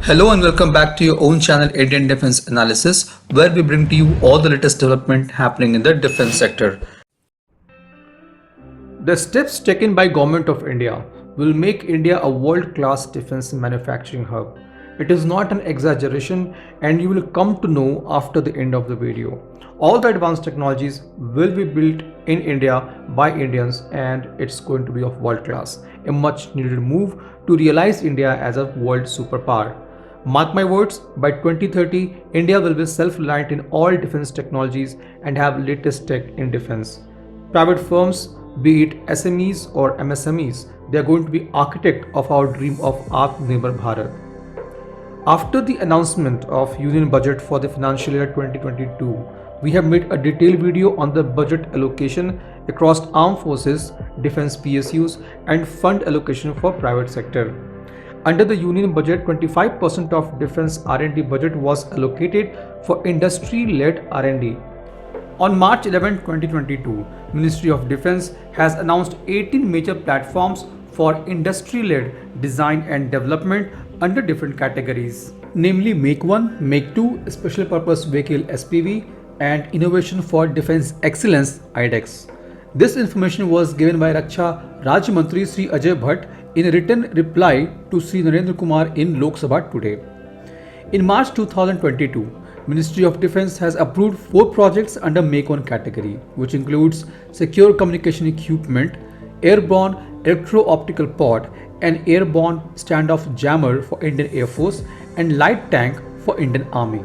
Hello and welcome back to your own channel Indian Defense Analysis, where we bring to you all the latest development happening in the defense sector. The steps taken by Government of India will make India a world-class defense manufacturing hub. It is not an exaggeration, and you will come to know after the end of the video. All the advanced technologies will be built in India by Indians, and it's going to be of world class. A much needed move to realize India as a world superpower. Mark my words, by 2030, India will be self-reliant in all defense technologies and have latest tech in defense. Private firms, be it SMEs or MSMEs, they are going to be architect of our dream of attamnirbhar Bharat. After the announcement of Union Budget for the financial year 2022, we have made a detailed video on the budget allocation across armed forces, defense PSUs and fund allocation for private sector. Under the Union Budget, 25% of defense R&D budget was allocated for industry-led R&D. On March 11, 2022, Ministry of Defense has announced 18 major platforms for industry-led design and development under different categories, namely Make 1, Make 2, Special Purpose Vehicle SPV, and Innovation for Defense Excellence IDEX. This information was given by Raksha Rajya Mantri Sri Ajay Bhatt in a written reply to Sri Narendra Kumar in Lok Sabha today. In March 2022, Ministry of Defense has approved 4 projects under Make 1 category, which includes secure communication equipment, airborne electro-optical pod, and airborne standoff jammer for Indian Air Force, and light tank for Indian Army.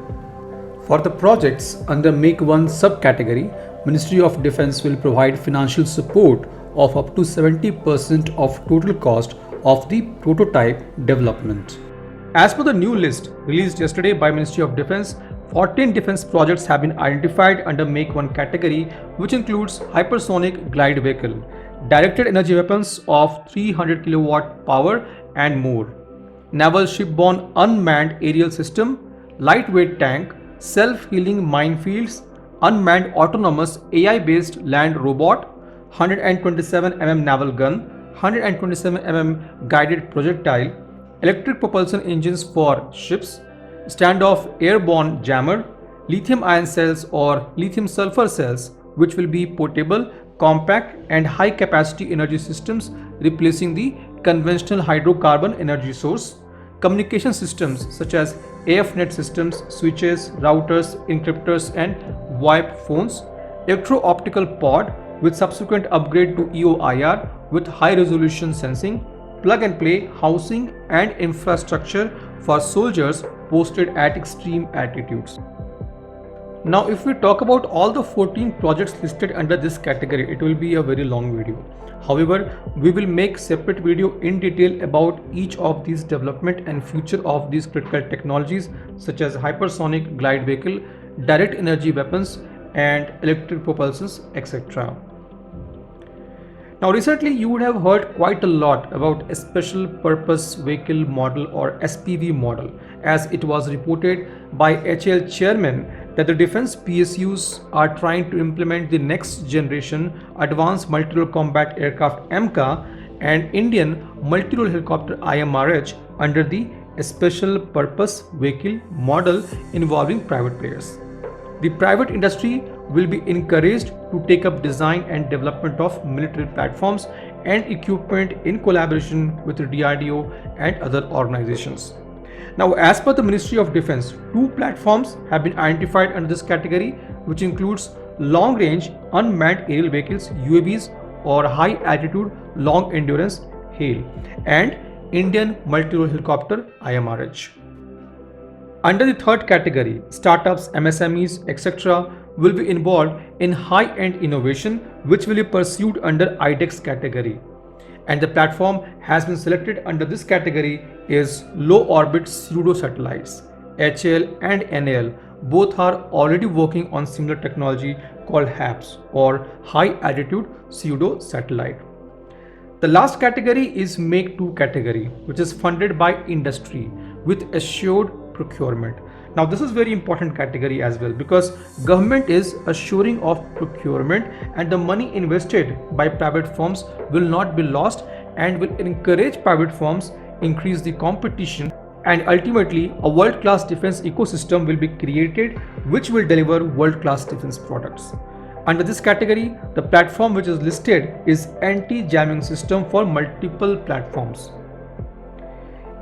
For the projects under Make 1 subcategory, Ministry of Defense will provide financial support of up to 70% of total cost of the prototype development. As per the new list released yesterday by Ministry of Defense, 14 defense projects have been identified under Make 1 category, which includes Hypersonic Glide Vehicle, directed energy weapons of 300 kilowatt power and more, naval shipborne unmanned aerial system, lightweight tank, self-healing minefields, unmanned autonomous AI-based land robot, 127 mm naval gun, 127 mm guided projectile, electric propulsion engines for ships, standoff airborne jammer, lithium ion cells or lithium sulfur cells, which will be portable, compact and high capacity energy systems replacing the conventional hydrocarbon energy source, communication systems such as AFNet systems, switches, routers, encryptors and VoIP phones, electro-optical pod with subsequent upgrade to EOIR with high resolution sensing, plug and play housing and infrastructure for soldiers posted at extreme altitudes. Now if we talk about all the 14 projects listed under this category, it will be a very long video. However, we will make separate video in detail about each of these development and future of these critical technologies such as hypersonic glide vehicle, direct energy weapons and electric propulsions, etc. Now recently you would have heard quite a lot about a special purpose vehicle model or SPV model, as it was reported by HAL chairman that the defense PSUs are trying to implement the next generation advanced multi-role combat aircraft MCA and Indian multi-role helicopter IMRH under the special purpose vehicle model involving private players. The private industry will be encouraged to take up design and development of military platforms and equipment in collaboration with the DRDO and other organizations. Now, as per the Ministry of Defense, 2 platforms have been identified under this category, which includes long-range unmanned aerial vehicles UAVs or high-altitude long-endurance HAL and Indian multi-role helicopter IMRH. Under the third category, startups, MSMEs, etc. will be involved in high-end innovation, which will be pursued under IDEX category. And the platform has been selected under this category is low-orbit pseudo-satellites. HAL and NAL both are already working on similar technology called HAPS or high-altitude pseudo-satellite. The last category is Make 2 category, which is funded by industry with assured procurement. Now this is very important category as well, because government is assuring of procurement and the money invested by private firms will not be lost and will encourage private firms, increase the competition And ultimately, a world-class defense ecosystem will be created which will deliver world-class defense products. Under this category, the platform which is listed is anti-jamming system for multiple platforms.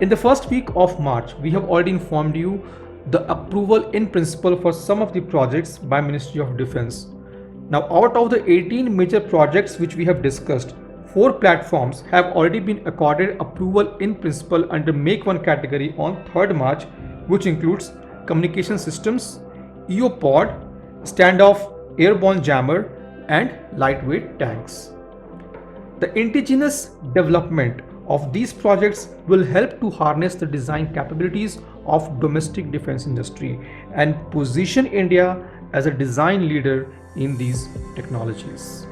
In the first week of March, we have already informed you the approval in principle for some of the projects by Ministry of Defense. Now, out of the 18 major projects which we have discussed, 4 platforms have already been accorded approval in principle under Make 1 category on 3rd March, which includes communication systems, EO-pod, standoff airborne jammer, and lightweight tanks. The indigenous development of these projects will help to harness the design capabilities of domestic defense industry and position India as a design leader in these technologies.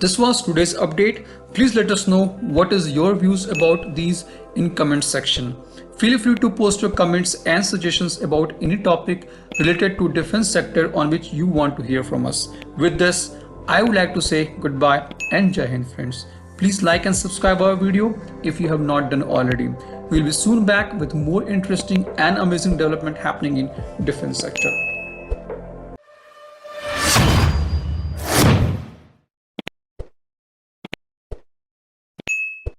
This was today's update. Please let us know what is your views about these in comment section. Feel free to post your comments and suggestions about any topic related to defense sector on which you want to hear from us. With this, I would like to say goodbye and Jai Hind friends. Please like and subscribe our video if you have not done already. We will be soon back with more interesting and amazing development happening in defense sector.